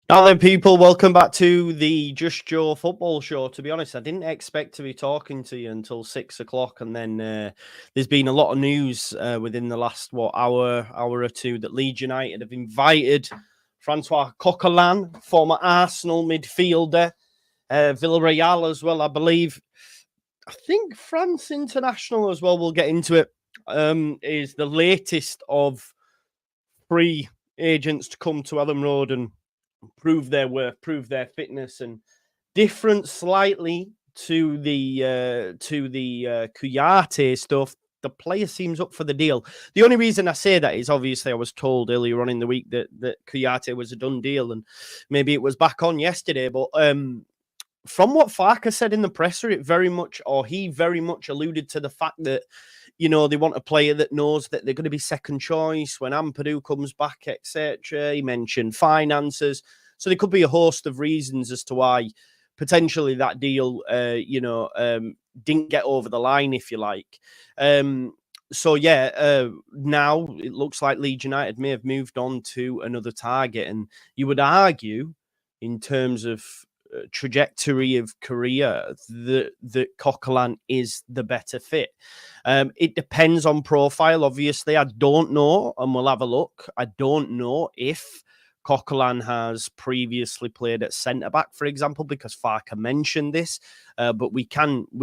Now then, people, welcome back to the Just Joe football show. To be honest, I didn't expect to be talking to you until 6 o'clock, and then there's been a lot of news within the last hour or two that Leeds United have invited Francis Coquelin, former Arsenal midfielder, Villarreal as well, I believe. I think France International as well. We'll get into it. Is the latest of free agents to come to Ellen Road and prove their worth, prove their fitness, and different slightly to the Kouyaté stuff. The player seems up for the deal. The only reason I say that is obviously I was told earlier on in the week that Kouyaté was a done deal, and maybe it was back on yesterday. But from what Farker said in the presser, he very much alluded to the fact that, you know, they want a player that knows that they're going to be second choice when Ampadu comes back, etc. He mentioned finances. So there could be a host of reasons as to why potentially that deal, didn't get over the line, if you like. Now it looks like Leeds United may have moved on to another target. And you would argue, in terms of trajectory of career, that Coquelin is the better fit. It depends on profile, obviously. I don't know, and we'll have a look. I don't know if Coquelin has previously played at centre-back, for example, because Farker mentioned this, but we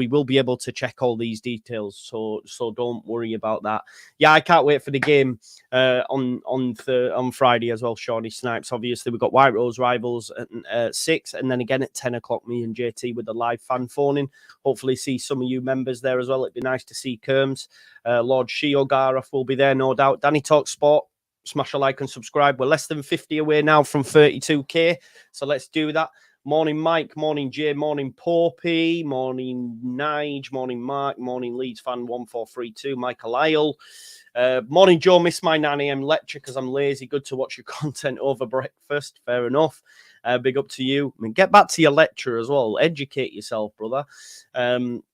will be able to check all these details, so don't worry about that. Yeah, I can't wait for the game on Friday as well, Shawnee Snipes. Obviously, we've got White Rose Rivals at 6, and then again at 10 o'clock, me and JT with the live fan phone-in. Hopefully see some of you members there as well. It'd be nice to see Kerms. Lord Shio Gareth will be there, no doubt. Danny Talk Sport. Smash a like and subscribe. We're less than 50 away now from 32k. So let's do that. Morning, Mike. Morning, Jay. Morning, Porpy. Morning, Nige. Morning, Mark. Morning, Leeds fan 1432. Michael Isle. Morning, Joe. Miss my 9 a.m. lecture because I'm lazy. Good to watch your content over breakfast. Fair enough. Big up to you. I mean, get back to your lecture as well. Educate yourself, brother.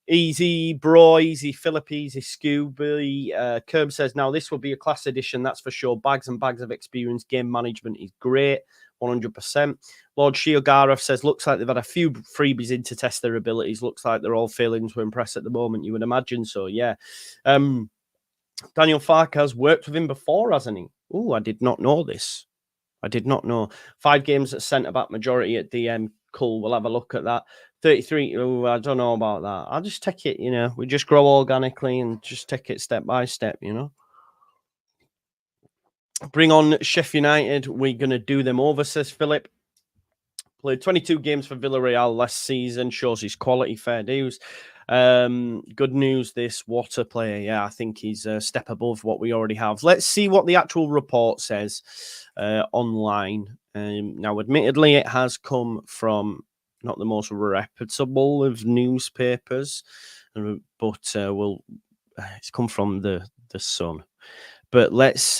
Easy bro, easy Philip, easy Scooby. Kerb says, now this will be a class edition, that's for sure. Bags and bags of experience. Game management is great. 100%. Lord Shiogarov says, looks like they've had a few freebies in to test their abilities. Looks like they're all failing to impress at the moment, you would imagine. So, yeah. Daniel Farker has worked with him before, hasn't he? Oh, I did not know this. I did not know. 5 games at centre-back, majority at DM. Cool, we'll have a look at that. 33, oh, I don't know about that. I'll just take it, we just grow organically and just take it step by step, Bring on Sheffield United. We're going to do them over, says Philip. Played 22 games for Villarreal last season. Shows his quality, fair dues. Good news, this Water player. Yeah, I think he's a step above what we already have. Let's see what the actual report says online. Now, admittedly, it has come from not the most reputable of newspapers, but it's come from the Sun. But let's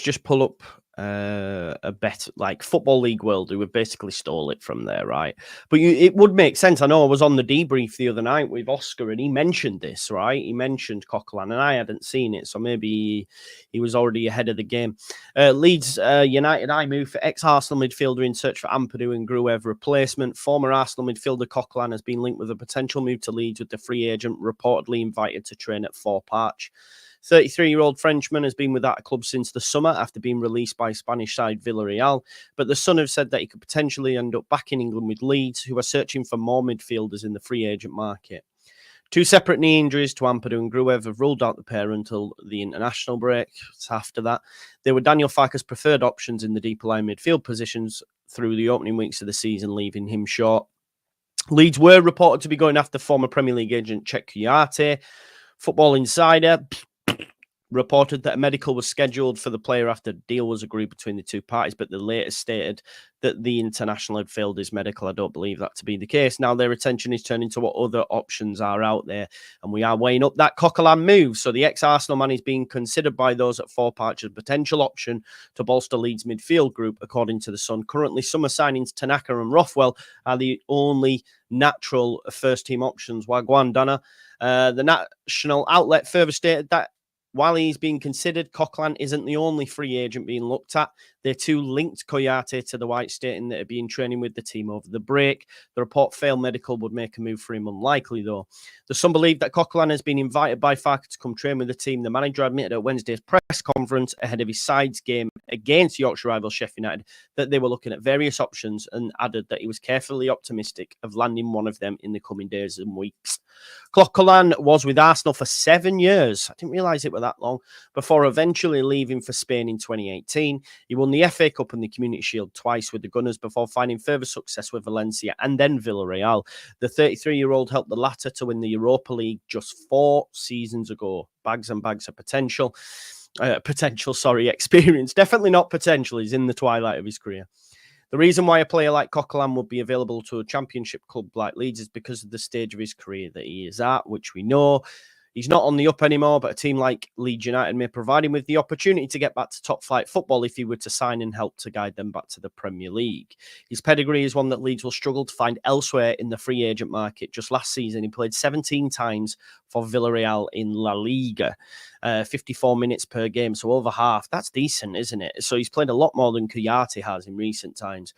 just pull up a bet like Football League World, who have basically stole it from there, right? But it would make sense. I know I was on the debrief the other night with Oscar, and he mentioned this, right? He mentioned Coquelin, and I hadn't seen it, so maybe he was already ahead of the game. Leeds United, I move for ex-Arsenal midfielder in search for Ampadu and Gruev replacement. Former Arsenal midfielder Coquelin has been linked with a potential move to Leeds, with the free agent reportedly invited to train at Four Parch. 33-year-old Frenchman has been without a club since the summer after being released by Spanish side Villarreal, but the Sun have said that he could potentially end up back in England with Leeds, who are searching for more midfielders in the free agent market. 2 separate knee injuries to Ampadu and Gruev have ruled out the pair until the international break. After that, they were Daniel Farker's preferred options in the deeper line midfield positions through the opening weeks of the season, leaving him short. Leeds were reported to be going after former Premier League agent Chet Kouyaté. Football Insider reported that a medical was scheduled for the player after a deal was agreed between the two parties, but the latest stated that the international had failed his medical. I don't believe that to be the case. Now their attention is turning to what other options are out there, and we are weighing up that Coquelin move. So the ex-Arsenal man is being considered by those at Four Parch as a potential option to bolster Leeds' midfield group, according to the Sun. Currently, summer signings Tanaka and Rothwell are the only natural first-team options. Wagwan Dana. The national outlet further stated that While he's being considered, Coquelin isn't the only free agent being looked at. They're too linked Kouyaté to the White, stating that he'd be in training with the team over the break. The report failed medical would make a move for him unlikely, though. There's some believe that Coquelin has been invited by Farke to come train with the team. The manager admitted at Wednesday's press conference ahead of his side's game against Yorkshire rival Sheffield United that they were looking at various options and added that he was carefully optimistic of landing one of them in the coming days and weeks. Coquelin was with Arsenal for 7 years. I didn't realise it was that long. Before eventually leaving for Spain in 2018. He won the FA Cup and the Community Shield twice with the Gunners before finding further success with Valencia and then Villarreal. The 33-year-old helped the latter to win the Europa League just 4 seasons ago. Bags and bags of experience. Definitely not potential. He's in the twilight of his career. The reason why a player like Coquelin would be available to a championship club like Leeds is because of the stage of his career that he is at, which we know. He's not on the up anymore, but a team like Leeds United may provide him with the opportunity to get back to top-flight football if he were to sign and help to guide them back to the Premier League. His pedigree is one that Leeds will struggle to find elsewhere in the free agent market. Just last season, he played 17 times for Villarreal in La Liga, 54 minutes per game, so over half. That's decent, isn't it? So he's played a lot more than Kouyaté has in recent times.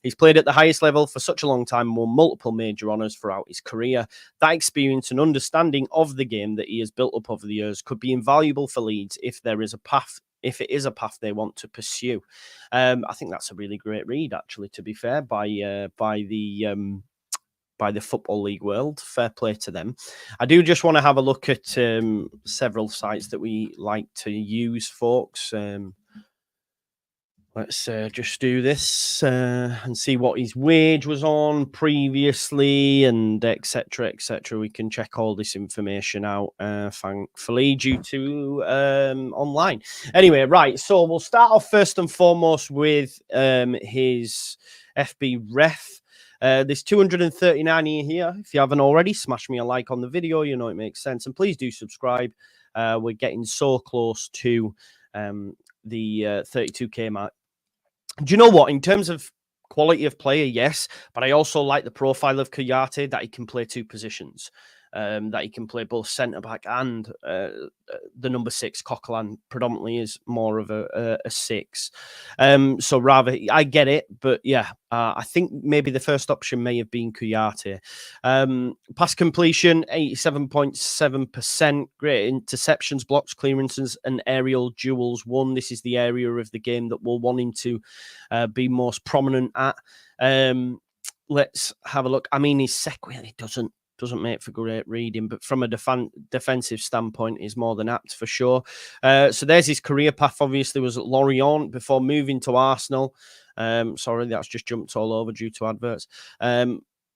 He's played at the highest level for such a long time and won multiple major honours throughout his career. That experience and understanding of the game that he has built up over the years could be invaluable for Leeds if it is a path they want to pursue. I think that's a really great read, actually, to be fair, by the Football League world. Fair play to them. I do just want to have a look at several sites that we like to use, folks. Let's just do this and see what his wage was on previously and etc. etc. We can check all this information out, thankfully, due to online. Anyway, right. So we'll start off first and foremost with his FB ref. There's 239 here. If you haven't already, smash me a like on the video. You know it makes sense. And please do subscribe. We're getting so close to the 32k mark. Do you know what? In terms of quality of player, yes, but I also like the profile of Kouyaté, that he can play 2 positions, that he can play both centre-back and the number 6, Coquelin, predominantly is more of a 6. So rather, I get it, but yeah, I think maybe the first option may have been Kouyaté. Pass completion, 87.7%. Great interceptions, blocks, clearances, and aerial duels won. This is the area of the game that we'll want him to be most prominent at. Let's have a look. I mean, his sec really doesn't make for great reading, but from a defensive standpoint is more than apt for sure. So there's his career path. Obviously was at Lorient before moving to Arsenal. Sorry, that's just jumped all over due to adverts.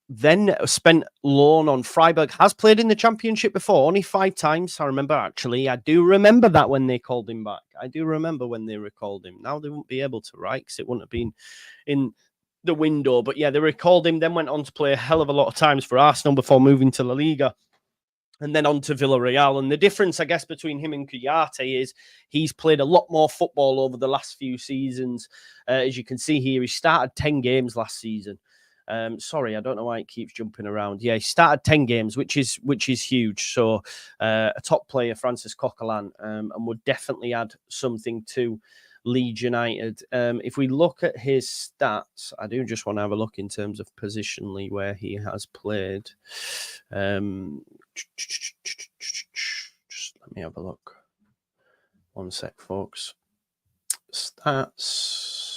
Then spent loan on Freiburg. Has played in the Championship before, only 5 times. I remember, actually. I do remember that when they called him back. I do remember when they recalled him. Now they won't be able to, right? Because it wouldn't have been in the window. But yeah, they recalled him, then went on to play a hell of a lot of times for Arsenal before moving to La Liga and then on to Villarreal. And the difference, I guess, between him and Kouyaté is he's played a lot more football over the last few seasons. As you can see here, he started 10 games last season. Sorry, I don't know why it keeps jumping around. Yeah, he started 10 games, which is huge. So a top player, Francis Coquelin, and would definitely add something to Leeds United. If we look at his stats, I do just want to have a look in terms of positionally where he has played. Just let me have a look. One sec, folks. Stats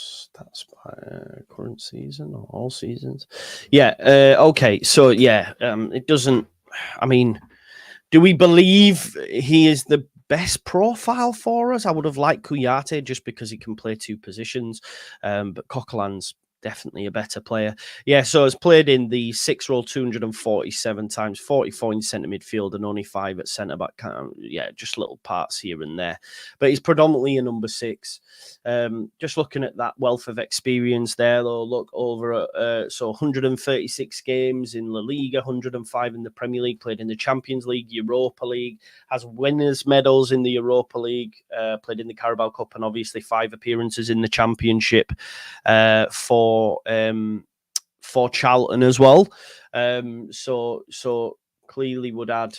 by current season or all seasons. Yeah. Okay. So yeah, it doesn't. I mean, do we believe he is the best profile for us? I would have liked Kouyaté just because he can play 2 positions, but Coquelin's definitely a better player. Yeah, so has played in the 6 role 247 times, 44 in centre midfield and only 5 at centre back. Yeah, just little parts here and there. But he's predominantly a number 6. Just looking at that wealth of experience there, though, look over so 136 games in La Liga, 105 in the Premier League, played in the Champions League, Europa League, has winners' medals in the Europa League, played in the Carabao Cup, and obviously 5 appearances in the Championship for Charlton as well. So clearly would add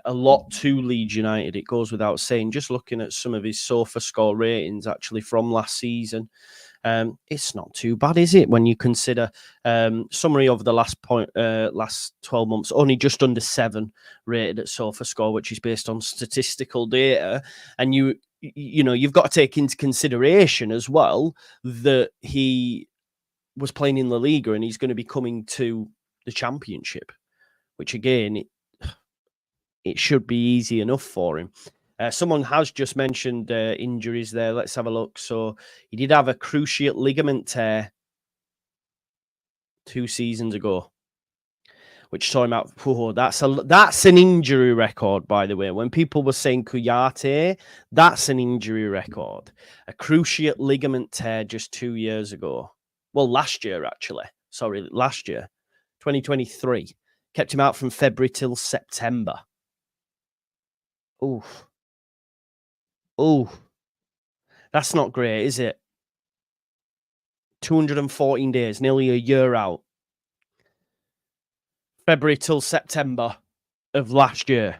a lot to Leeds United. It goes without saying. Just looking at some of his SofaScore ratings actually from last season, it's not too bad, is it? When you consider summary over the last 12 months, only just under 7 rated at SofaScore, which is based on statistical data, and you've got to take into consideration as well that he was playing in La Liga and he's going to be coming to the Championship, which again, it should be easy enough for him. Someone has just mentioned injuries there. Let's have a look. So he did have a cruciate ligament tear 2 seasons ago, which saw him out. Whoa, that's an injury record, by the way. When people were saying Kouyaté, that's an injury record. A cruciate ligament tear just 2 years ago. Well, last year, actually. Sorry, last year. 2023. Kept him out from February till September. Oof. Oh, that's not great, is it? 214 days, nearly a year out. February till September of last year.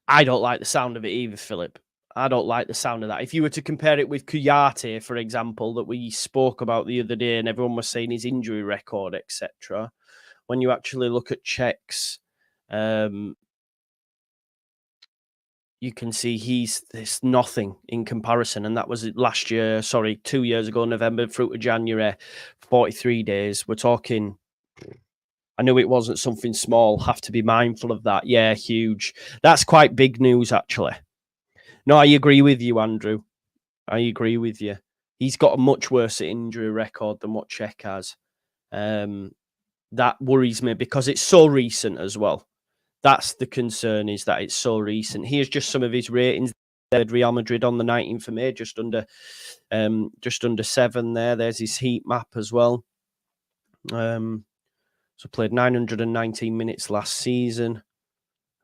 I don't like the sound of it either, Philip. I don't like the sound of that. If you were to compare it with Kouyaté, for example, that we spoke about the other day, and everyone was saying his injury record, etc. When you actually look at checks, you can see there's nothing in comparison. And that was last year, 2 years ago, November through to January, 43 days. We're talking, I knew it wasn't something small. Have to be mindful of that. Yeah, huge. That's quite big news, actually. No, I agree with you, Andrew. I agree with you. He's got a much worse injury record than what Cech has. That worries me because it's so recent as well. That's the concern, is that it's so recent. Here's just some of his ratings. Real Madrid on the 19th of May, just under 7 there. There's his heat map as well. So played 919 minutes last season.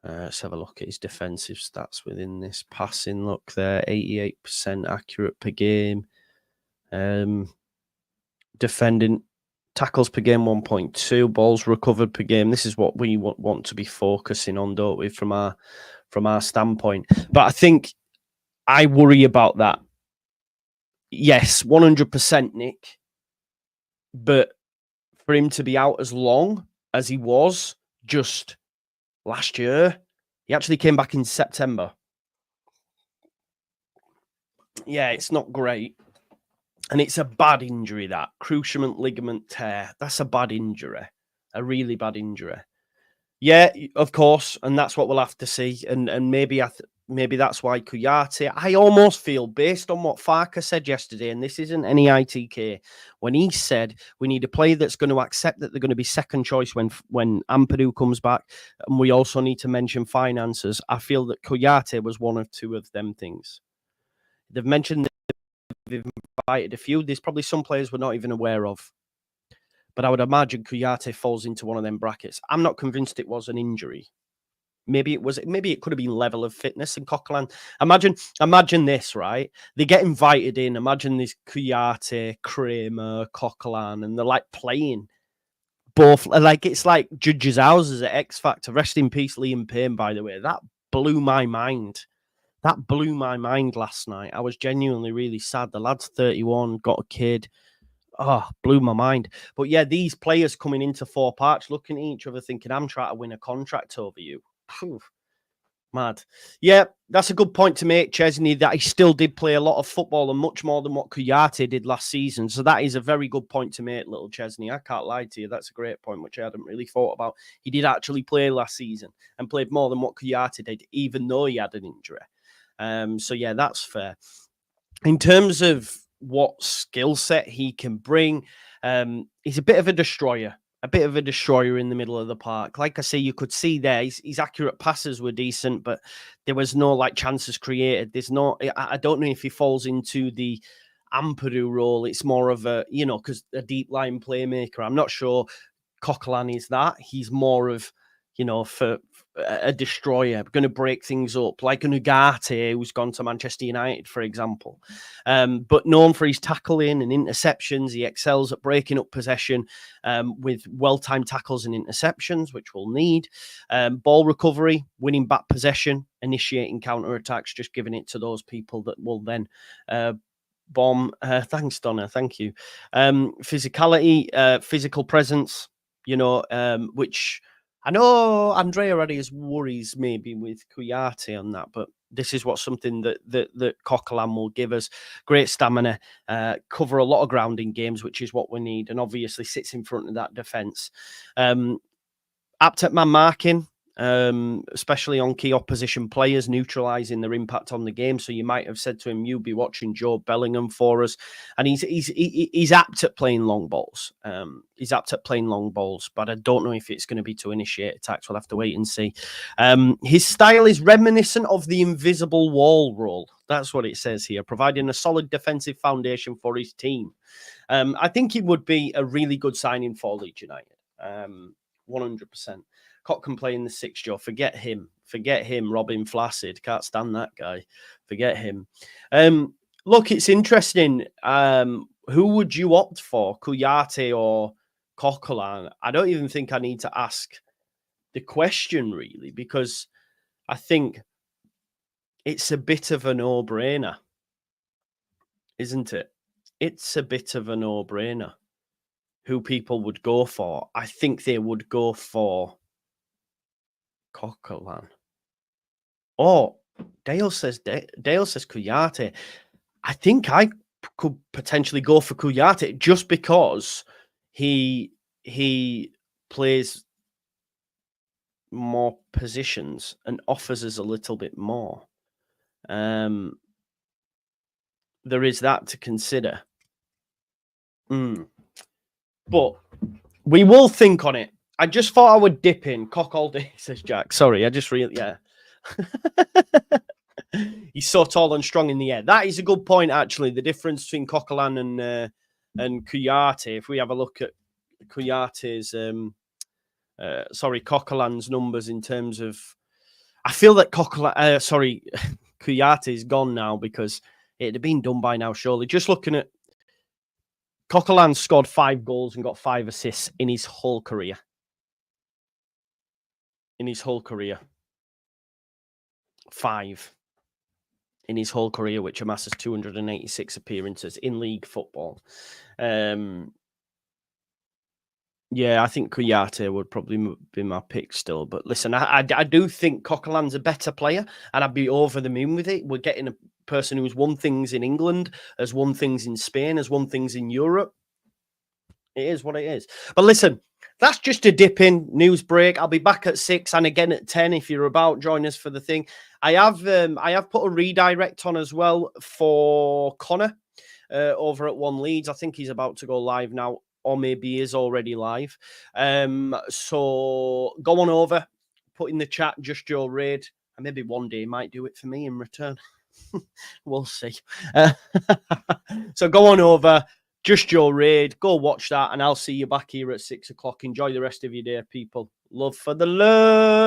Let's have a look at his defensive stats within this. Passing, look there, 88% accurate per game. Defending, tackles per game 1.2, balls recovered per game. This is what we want to be focusing on, don't we, from our standpoint. But I think I worry about that. Yes, 100%, Nick. But for him to be out as long as he was just last year, he actually came back in September. Yeah, it's not great. And it's a bad injury, that cruciate ligament tear. That's a bad injury, a really bad injury. Yeah, of course, and that's what we'll have to see. And maybe that's why Kouyaté. I almost feel, based on what Farke said yesterday, and this isn't any ITK, when he said we need a player that's going to accept that they're going to be second choice when Ampadu comes back, and we also need to mention finances. I feel that Kouyaté was one of 2 of them things. They've mentioned. They've invited a few. There's probably some players we're not even aware of. But I would imagine Kouyaté falls into one of them brackets. I'm not convinced it was an injury. Maybe it was. Maybe it could have been level of fitness. And Coquelin, imagine this, right? They get invited in. Imagine this Kouyaté, Kramer, Coquelin, and they're like playing both. Like it's like judges' houses at X Factor. Rest in peace, Liam Payne. By the way, that blew my mind. That blew my mind last night. I was genuinely really sad. The lad's 31, got a kid. Oh, blew my mind. But yeah, these players coming into 4 Parks, looking at each other, thinking, I'm trying to win a contract over you. Phew. Mad. Yeah, that's a good point to make, Chesney, that he still did play a lot of football and much more than what Kouyaté did last season. So that is a very good point to make, little Chesney. I can't lie to you. That's a great point, which I hadn't really thought about. He did actually play last season and played more than what Kouyaté did, even though he had an injury. So yeah, that's fair. In terms of what skill set he can bring, he's a bit of a destroyer in the middle of the park. Like I say, you could see there, his accurate passes were decent, but there was no like chances created. I don't know if he falls into the Ampadu role. It's more of a, because a deep line playmaker. I'm not sure Coquelin is that. He's more of for a destroyer, going to break things up, like an Ugarte who's gone to Manchester United, for example. But known for his tackling and interceptions, he excels at breaking up possession with well-timed tackles and interceptions, which we'll need. Ball recovery, winning back possession, initiating counter-attacks, just giving it to those people that will then bomb. Thanks, Donna. Thank you. Physicality, physical presence, which I know Andrea already has worries maybe with Kouyaté on that, but this is something that Coquelin will give us. Great stamina, cover a lot of ground in games, which is what we need, and obviously sits in front of that defence. Apt at man marking, especially on key opposition players, neutralising their impact on the game. So you might have said to him, "You'll be watching Joe Bellingham for us," and he's apt at playing long balls. He's apt at playing long balls, but I don't know if it's going to be to initiate attacks. We'll have to wait and see. His style is reminiscent of the invisible wall role. That's what it says here, providing a solid defensive foundation for his team. I think it would be a really good signing for Leeds United. 100%. Cock can play in the six, Joe. Forget him. Robin Flaccid. Can't stand that guy. Forget him. Look, it's interesting. Who would you opt for, Kouyaté or Coquelin? I don't even think I need to ask the question, really, because I think it's a bit of a no-brainer, isn't it? It's a bit of a no-brainer who people would go for. I think they would go for Coquelin. Oh, Dale says Kouyaté. I think I could potentially go for Kouyaté just because he plays more positions and offers us a little bit more. There is that to consider. But we will think on it. I just thought I would dip in. Cock all day, says Jack. Sorry, I just really, yeah. He's so tall and strong in the air. That is a good point, actually. The difference between Coquelin and Kouyaté. If we have a look at Kouyaté's, Coquelin's numbers in terms of, I feel that Kouyaté's gone now because it'd have been done by now, surely. Just looking at Coquelin scored 5 goals and got 5 assists in his whole career. In his whole career. 5 in his whole career, which amasses 286 appearances in league football. Yeah, I think Kouyaté would probably be my pick still. But listen, I do think Coquelin's a better player, and I'd be over the moon with it. We're getting a person who's won things in England, has won things in Spain, has won things in Europe. It is what it is. But listen, that's just a dip in news break. I'll be back at 6 and again at 10 if you're about. Join us for the thing. I have put a redirect on as well for Connor over at One Leeds. I think he's about to go live now, or maybe he is already live. So go on over, put in the chat, Just Joe Raid, and maybe one day he might do it for me in return. We'll see. So go on over, Just Joe Raid, go watch that, and I'll see you back here at 6 o'clock. Enjoy the rest of your day, people. Love for the love.